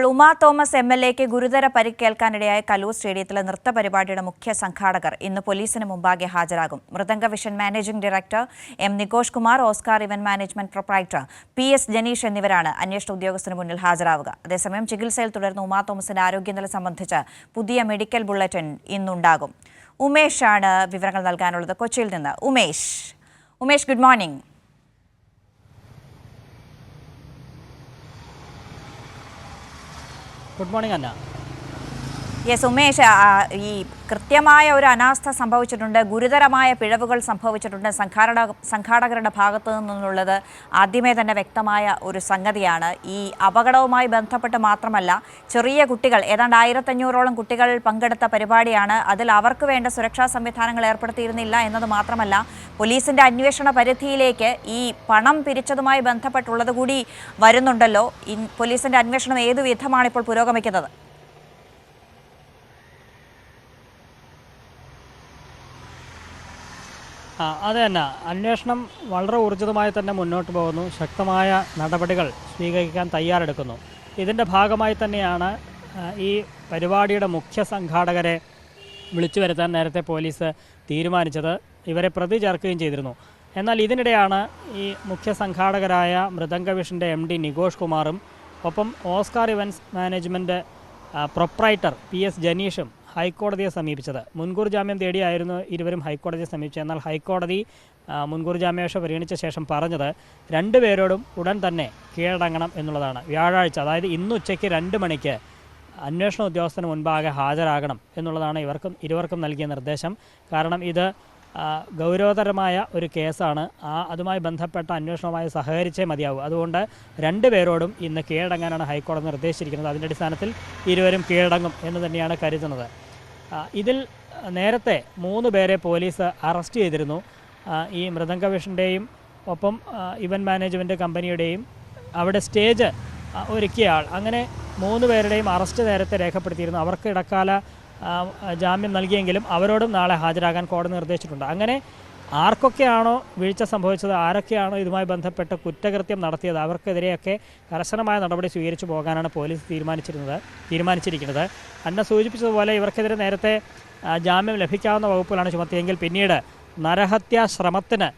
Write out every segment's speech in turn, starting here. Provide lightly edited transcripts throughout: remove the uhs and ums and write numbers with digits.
Uma Thomas എംഎൽഎക്ക് ഗുരുതര പരിക്കേൽക്കാനിടയായ കലൂർ സ്റ്റേഡിയത്തിലെ നൃത്തപരിപാടിയുടെ മുഖ്യ സംഘാടകർ ഇന്ന് പോലീസിന് മുമ്പാകെ ഹാജരാകും. Mridanga vision managing director M Nikosh Kumar, Oscar event management proprietor PS Janeesh എന്നിവരാണ് അന്വേഷണ ഉദ്യോഗസ്ഥന് മുന്നിൽ ഹാജരാവുക. അതേസമയം ചികിത്സയിൽ തുടരുന്ന ഉമാ തോമസിന്റെ ആരോഗ്യനില സംബന്ധിച്ച് പുതിയ മെഡിക്കൽ ബുള്ളറ്റിൻ ഇന്നുണ്ടാകും. ഉമേഷാണ് വിവരങ്ങൾ നൽകാനുള്ളത് കൊച്ചിയിൽ നിന്ന്. Umesh, good morning. Good morning Anna. Yes Umesh, ഈ കൃത്യമായ ഒരു അനാസ്ഥ സംഭവിച്ചിട്ടുണ്ട്, ഗുരുതരമായ പിഴവുകൾ സംഭവിച്ചിട്ടുണ്ട് സംഘാടകരുടെ ഭാഗത്തു നിന്നുള്ളത് ആദ്യമേ തന്നെ വ്യക്തമായ ഒരു സംഗതിയാണ്. ഈ അപകടവുമായി ബന്ധപ്പെട്ട് മാത്രമല്ല, ചെറിയ കുട്ടികൾ, ഏതാണ്ട് 1500ഓളം കുട്ടികൾ പങ്കെടുത്ത പരിപാടിയാണ്. അതിൽ അവർക്ക് വേണ്ട സുരക്ഷാ സംവിധാനങ്ങൾ ഏർപ്പെടുത്തിയിരുന്നില്ല എന്നത് മാത്രമല്ല, പോലീസിന്റെ അന്വേഷണ പരിധിയിലേക്ക് ഈ പണം പിരിച്ചതുമായി ബന്ധപ്പെട്ടുള്ളത് കൂടി വരുന്നുണ്ടല്ലോ. പോലീസിന്റെ അന്വേഷണം ഏതു വിധമാണ് ഇപ്പോൾ പുരോഗമിക്കുന്നത്? അത് തന്നെ, അന്വേഷണം വളരെ ഊർജിതമായി തന്നെ മുന്നോട്ട് പോകുന്നു. ശക്തമായ നടപടികൾ സ്വീകരിക്കാൻ തയ്യാറെടുക്കുന്നു. ഇതിൻ്റെ ഭാഗമായി തന്നെയാണ് ഈ പരിപാടിയുടെ മുഖ്യ സംഘാടകരെ വിളിച്ചു വരുത്താൻ നേരത്തെ പോലീസ് തീരുമാനിച്ചത്. ഇവരെ പ്രതി ചേർക്കുകയും ചെയ്തിരുന്നു. എന്നാൽ ഇതിനിടെയാണ് ഈ മുഖ്യ സംഘാടകരായ മൃദംഗ വിഷൻ്റെ MD നികോഷ് കുമാറും ഒപ്പം Oscar events management proprietor PS ജനീഷും ഹൈക്കോടതിയെ സമീപിച്ചത്. മുൻകൂർ ജാമ്യം തേടിയായിരുന്നു ഇരുവരും ഹൈക്കോടതിയെ സമീപിച്ചത്. എന്നാൽ ഹൈക്കോടതി മുൻകൂർ ജാമ്യാപേക്ഷ പരിഗണിച്ച ശേഷം പറഞ്ഞത് രണ്ടുപേരോടും ഉടൻ തന്നെ കീഴടങ്ങണം എന്നുള്ളതാണ്. വ്യാഴാഴ്ച, അതായത് ഇന്ന് ഉച്ചയ്ക്ക് 2 മണിക്ക് അന്വേഷണ ഉദ്യോഗസ്ഥന് മുൻപാകെ ഹാജരാകണം എന്നുള്ളതാണ് ഇരുവർക്കും നൽകിയ നിർദ്ദേശം. കാരണം ഇത് ഗൗരവതരമായ ഒരു കേസാണ്. അതുമായി ബന്ധപ്പെട്ട അന്വേഷണവുമായി സഹകരിച്ചേ മതിയാവൂ. അതുകൊണ്ട് രണ്ടുപേരോടും ഇന്ന് കീഴടങ്ങാനാണ് ഹൈക്കോടതി നിർദ്ദേശിച്ചിരിക്കുന്നത്. അതിൻ്റെ അടിസ്ഥാനത്തിൽ ഇരുവരും കീഴടങ്ങും എന്ന് തന്നെയാണ് കരുതുന്നത്. ഇതിൽ നേരത്തെ 3 പേരെ പോലീസ് അറസ്റ്റ് ചെയ്തിരുന്നു. ഈ മൃദംഗ വിഷൻ്റെയും ഒപ്പം ഇവൻറ്റ് മാനേജ്മെൻറ്റ് കമ്പനിയുടെയും അവിടെ സ്റ്റേജ് ഒരുക്കിയ ആൾ, അങ്ങനെ 3 പേരുടെയും അറസ്റ്റ് നേരത്തെ രേഖപ്പെടുത്തിയിരുന്നു. അവർക്ക് ഇടക്കാല ജാമ്യം നൽകിയെങ്കിലും അവരോടും നാളെ ഹാജരാകാൻ കോടതി നിർദ്ദേശിച്ചിട്ടുണ്ട്. അങ്ങനെ ആർക്കൊക്കെയാണോ വീഴ്ച സംഭവിച്ചത്, ആരൊക്കെയാണോ ഇതുമായി ബന്ധപ്പെട്ട് കുറ്റകൃത്യം നടത്തിയത്, അവർക്കെതിരെയൊക്കെ കർശനമായ നടപടി സ്വീകരിച്ചു പോകാനാണ് പോലീസ് തീരുമാനിച്ചിരിക്കുന്നത്. അന്ന സൂചിപ്പിച്ചതുപോലെ ഇവർക്കെതിരെ നേരത്തെ ജാമ്യം ലഭിക്കാവുന്ന വകുപ്പുകളാണ് ചുമത്തിയെങ്കിൽ പിന്നീട് നരഹത്യാ ശ്രമത്തിന്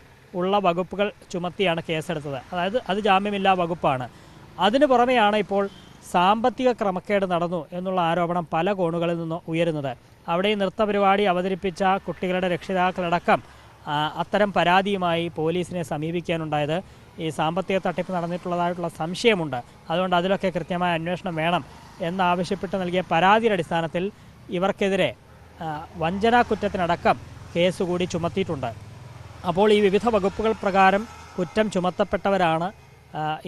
ഉള്ള വകുപ്പുകൾ ചുമത്തിയാണ് കേസെടുത്തത്. അതായത് അത് ജാമ്യമില്ലാ വകുപ്പാണ്. അതിനു പുറമെയാണ് ഇപ്പോൾ സാമ്പത്തിക ക്രമക്കേട് നടന്നു എന്നുള്ള ആരോപണം പല കോണുകളിൽ നിന്ന് ഉയരുന്നത്. അവിടെ ഈ നൃത്തപരിപാടി അവതരിപ്പിച്ച കുട്ടികളുടെ രക്ഷിതാക്കളടക്കം അത്തരം പരാതിയുമായി പോലീസിനെ സമീപിക്കാനുണ്ടായത്. ഈ സാമ്പത്തിക തട്ടിപ്പ് നടന്നിട്ടുള്ളതായിട്ടുള്ള സംശയമുണ്ട്. അതുകൊണ്ട് അതിലൊക്കെ കൃത്യമായ അന്വേഷണം വേണം എന്നാവശ്യപ്പെട്ട് നൽകിയ പരാതിയുടെ അടിസ്ഥാനത്തിൽ ഇവർക്കെതിരെ വഞ്ചനാ കുറ്റത്തിനടക്കം കേസ് കൂടി ചുമത്തിയിട്ടുണ്ട്. അപ്പോൾ ഈ വിവിധ വകുപ്പുകൾ പ്രകാരം കുറ്റം ചുമത്തപ്പെട്ടവരാണ്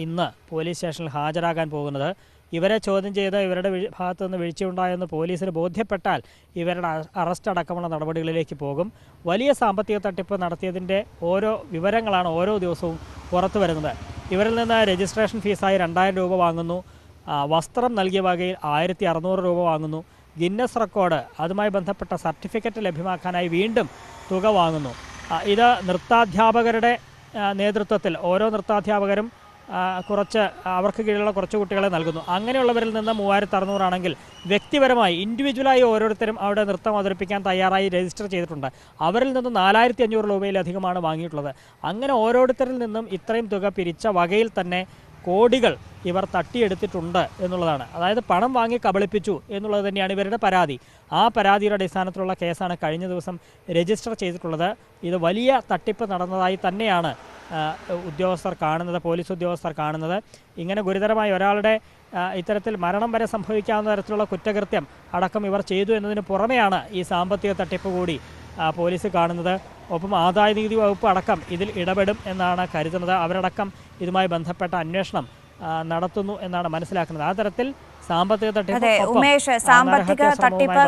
ഇന്ന് പോലീസ് സ്റ്റേഷനിൽ ഹാജരാകാൻ പോകുന്നത്. ഇവരെ ചോദ്യം ചെയ്ത് ഇവരുടെ ഭാഗത്തു നിന്ന് വീഴ്ചയുണ്ടായെന്ന് പോലീസിന് ബോധ്യപ്പെട്ടാൽ ഇവരുടെ അറസ്റ്റ് അടക്കമുള്ള നടപടികളിലേക്ക് പോകും. വലിയ സാമ്പത്തിക തട്ടിപ്പ് നടത്തിയതിൻ്റെ ഓരോ വിവരങ്ങളാണ് ഓരോ ദിവസവും പുറത്തു വരുന്നത്. ഇവരിൽ നിന്ന് രജിസ്ട്രേഷൻ ഫീസായി 2000 രൂപ വാങ്ങുന്നു, വസ്ത്രം നൽകിയ വകയിൽ 1600 രൂപ വാങ്ങുന്നു, ഗിന്നസ് റെക്കോർഡ് അതുമായി ബന്ധപ്പെട്ട സർട്ടിഫിക്കറ്റ് ലഭ്യമാക്കാനായി വീണ്ടും തുക വാങ്ങുന്നു. ഇത് നൃത്താധ്യാപകരുടെ നേതൃത്വത്തിൽ ഓരോ നൃത്താധ്യാപകരും അവർക്ക് കീഴിലുള്ള കുറച്ച് കുട്ടികളെ നൽകുന്നു. അങ്ങനെയുള്ളവരിൽ നിന്ന് 3600 ആണെങ്കിൽ വ്യക്തിപരമായി ഇൻഡിവിജ്വലായി ഓരോരുത്തരും അവിടെ നൃത്തം അവതരിപ്പിക്കാൻ തയ്യാറായി രജിസ്റ്റർ ചെയ്തിട്ടുണ്ട്. അവരിൽ നിന്ന് 4500 രൂപയിലധികമാണ് വാങ്ങിയിട്ടുള്ളത്. അങ്ങനെ ഓരോരുത്തരിൽ നിന്നും ഇത്രയും തുക പിരിച്ച വകയിൽ തന്നെ കോടികൾ ഇവർ തട്ടിയെടുത്തിട്ടുണ്ട് എന്നുള്ളതാണ്. അതായത് പണം വാങ്ങി കബളിപ്പിച്ചു എന്നുള്ളത് തന്നെയാണ് ഇവരുടെ പരാതി. ആ പരാതിയുടെ അടിസ്ഥാനത്തിലുള്ള കേസാണ് കഴിഞ്ഞ ദിവസം രജിസ്റ്റർ ചെയ്തിട്ടുള്ളത്. ഇത് വലിയ തട്ടിപ്പ് നടന്നതായി തന്നെയാണ് പോലീസ് ഉദ്യോഗസ്ഥർ കാണുന്നത്. ഇങ്ങനെ ഗുരുതരമായ ഒരാളുടെ ഇത്തരത്തിൽ മരണം വരെ സംഭവിക്കാവുന്ന തരത്തിലുള്ള കുറ്റകൃത്യം അടക്കം ഇവർ ചെയ്തു എന്നതിന് പുറമെയാണ് ഈ സാമ്പത്തിക തട്ടിപ്പ് കൂടി പോലീസ് കാണുന്നത്. ഒപ്പം ആദായ നികുതി വകുപ്പ് അടക്കം ഇതിൽ ഇടപെടും എന്നാണ് കരുതുന്നത്. അവരടക്കം ഇതുമായി ബന്ധപ്പെട്ട അന്വേഷണം നടത്തുന്നു എന്നാണ് മനസ്സിലാക്കുന്നത്. ആ തരത്തിൽ സാമ്പത്തിക തട്ടിപ്പ്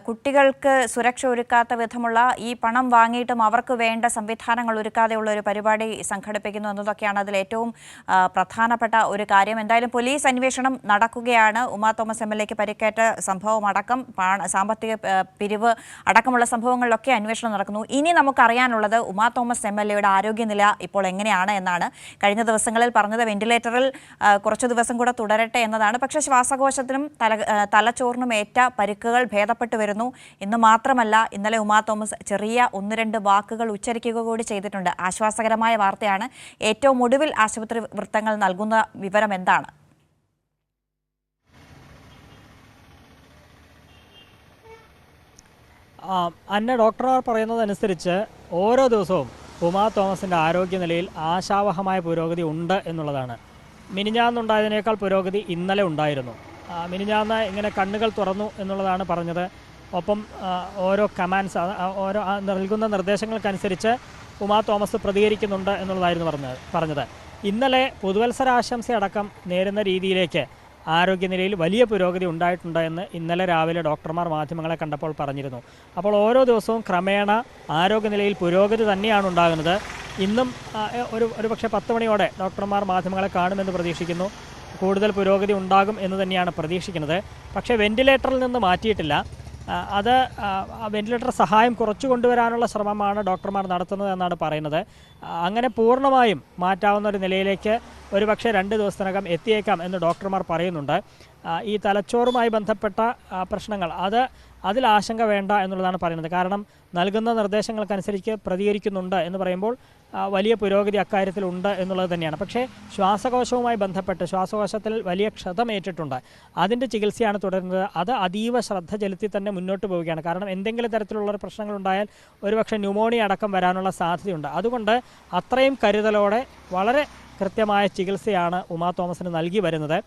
കുട്ടികൾക്ക് സുരക്ഷ ഒരുക്കാത്ത വിധമുള്ള ഈ പണം വാങ്ങിയിട്ടും അവർക്ക് വേണ്ട സംവിധാനങ്ങൾ ഒരുക്കാതെയുള്ള ഒരു പരിപാടി സംഘടിപ്പിക്കുന്നു എന്നതൊക്കെയാണ് അതിൽ ഏറ്റവും പ്രധാനപ്പെട്ട ഒരു കാര്യം. എന്തായാലും പോലീസ് അന്വേഷണം നടക്കുകയാണ്. ഉമാ തോമസ് MLAക്ക് പരിക്കേറ്റ സംഭവം അടക്കം സാമ്പത്തിക പിരിവ് അടക്കമുള്ള സംഭവങ്ങളിലൊക്കെ അന്വേഷണം നടക്കുന്നു. ഇനി നമുക്കറിയാനുള്ളത് ഉമാ തോമസ് MLAയുടെ ആരോഗ്യനില ഇപ്പോൾ എങ്ങനെയാണ് എന്നാണ്. കഴിഞ്ഞ ദിവസങ്ങളിൽ പറഞ്ഞത് വെന്റിലേറ്ററിൽ കുറച്ചു ദിവസം കൂടെ തുടരട്ടെ ഉണ്ടാകട്ടെ എന്നതാണ്. പക്ഷേ ശ്വാസകോശത്തിനും തലച്ചോറിനും ഏറ്റ പരിക്കുകൾ ഭേദപ്പെട്ടു വരുന്നു എന്ന് മാത്രമല്ല, ഇന്നലെ ഉമാ തോമസ് ചെറിയ 1-2 വാക്കുകൾ ഉച്ചരിക്കുക കൂടി ചെയ്തിട്ടുണ്ട്. ആശ്വാസകരമായ വാർത്തയാണ്. ഏറ്റവും ഒടുവിൽ ആശുപത്രി വൃത്തങ്ങൾ നൽകുന്ന വിവരം എന്താണ്? അന്ന, ഡോക്ടർമാർ പറയുന്നതനുസരിച്ച് ഓരോ ദിവസവും ഉമാ തോമസിൻ്റെ ആരോഗ്യനിലയിൽ ആശാവഹമായ പുരോഗതി ഉണ്ട് എന്നുള്ളതാണ്. മിനിഞ്ഞാന്നുണ്ടായതിനേക്കാൾ പുരോഗതി ഇന്നലെ ഉണ്ടായിരുന്നു. മിനിഞ്ഞാന്ന് ഇങ്ങനെ കണ്ണുകൾ തുറന്നു എന്നുള്ളതാണ് പറഞ്ഞത്. ഒപ്പം ഓരോ കമാൻഡ്സ്, ഓരോ നൽകുന്ന നിർദ്ദേശങ്ങൾക്കനുസരിച്ച് ഉമാ തോമസ് പ്രതികരിക്കുന്നുണ്ട് എന്നുള്ളതായിരുന്നു പറഞ്ഞത്. ഇന്നലെ പുതുവത്സരാശംസയടക്കം നേരുന്ന രീതിയിലേക്ക് ആരോഗ്യനിലയിൽ വലിയ പുരോഗതി ഉണ്ടായിട്ടുണ്ട് എന്ന് ഇന്നലെ രാവിലെ ഡോക്ടർമാർ മാധ്യമങ്ങളെ കണ്ടപ്പോൾ പറഞ്ഞിരുന്നു. അപ്പോൾ ഓരോ ദിവസവും ക്രമേണ ആരോഗ്യനിലയിൽ പുരോഗതി തന്നെയാണ് ഉണ്ടാകുന്നത്. ഇന്നും ഒരുപക്ഷെ 10 മണിയോടെ ഡോക്ടർമാർ മാധ്യമങ്ങളെ കാണുമെന്ന് പ്രതീക്ഷിക്കുന്നു. കൂടുതൽ പുരോഗതി ഉണ്ടാകും എന്ന് തന്നെയാണ് പ്രതീക്ഷിക്കുന്നത്. പക്ഷേ വെന്റിലേറ്ററിൽ നിന്ന് മാറ്റിയിട്ടില്ല. അത് വെന്റിലേറ്റർ സഹായം കുറച്ചു കൊണ്ടുവരാനുള്ള ശ്രമമാണ് ഡോക്ടർമാർ നടത്തുന്നത് എന്നാണ് പറയുന്നത്. അങ്ങനെ പൂർണ്ണമായും മാറ്റാവുന്ന ഒരു നിലയിലേക്ക് ഒരുപക്ഷെ 2 ദിവസത്തിനകം എത്തിയേക്കാം എന്ന് ഡോക്ടർമാർ പറയുന്നുണ്ട്. ഈ തലച്ചോറുമായി ബന്ധപ്പെട്ട പ്രശ്നങ്ങൾ അതിൽ ആശങ്ക വേണ്ട എന്നുള്ളതാണ് പറയുന്നത്. കാരണം നൽകുന്ന നിർദ്ദേശങ്ങൾക്കനുസരിച്ച് പ്രതികരിക്കുന്നുണ്ട് എന്ന് പറയുമ്പോൾ വലിയ പുരോഗതി അക്കാര്യത്തിലുണ്ട് എന്നുള്ളത് തന്നെയാണ്. പക്ഷേ ശ്വാസകോശവുമായി ബന്ധപ്പെട്ട് ശ്വാസകോശത്തിൽ വലിയ ക്ഷതമേറ്റിട്ടുണ്ട്. അതിൻ്റെ ചികിത്സയാണ് തുടരുന്നത്. അത് അതീവ ശ്രദ്ധ ചെലുത്തി തന്നെ മുന്നോട്ട് പോവുകയാണ്. കാരണം എന്തെങ്കിലും തരത്തിലുള്ള പ്രശ്നങ്ങളുണ്ടായാൽ ഒരുപക്ഷെ ന്യൂമോണിയ അടക്കം വരാനുള്ള സാധ്യതയുണ്ട്. അതുകൊണ്ട് അത്രയും കരുതലോടെ വളരെ കൃത്യമായ ചികിത്സയാണ് ഉമാ തോമസിന് നൽകി വരുന്നത്.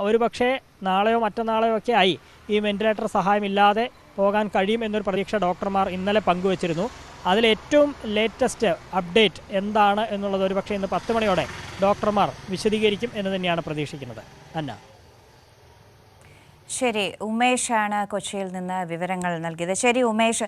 ഒരുപക്ഷെ നാളെയോ മറ്റന്നാളെയോ ഒക്കെ ആയി ഈ വെന്റിലേറ്റർ സഹായമില്ലാതെ പോകാൻ കഴിയും എന്നൊരു പ്രതീക്ഷ ഡോക്ടർമാർ ഇന്നലെ പങ്കുവച്ചിരുന്നു. അതിലേറ്റവും ലേറ്റസ്റ്റ് അപ്ഡേറ്റ് എന്താണ് എന്നുള്ളത് ഒരുപക്ഷെ ഇന്ന് 10 മണിയോടെ ഡോക്ടർമാർ വിശദീകരിക്കും എന്ന് തന്നെയാണ് പ്രതീക്ഷിക്കുന്നത്. അന്ന. ശരി, ഉമേഷാണ് കൊച്ചിയിൽ നിന്ന് വിവരങ്ങൾ നൽകിയത്. ശരി ഉമേഷ്.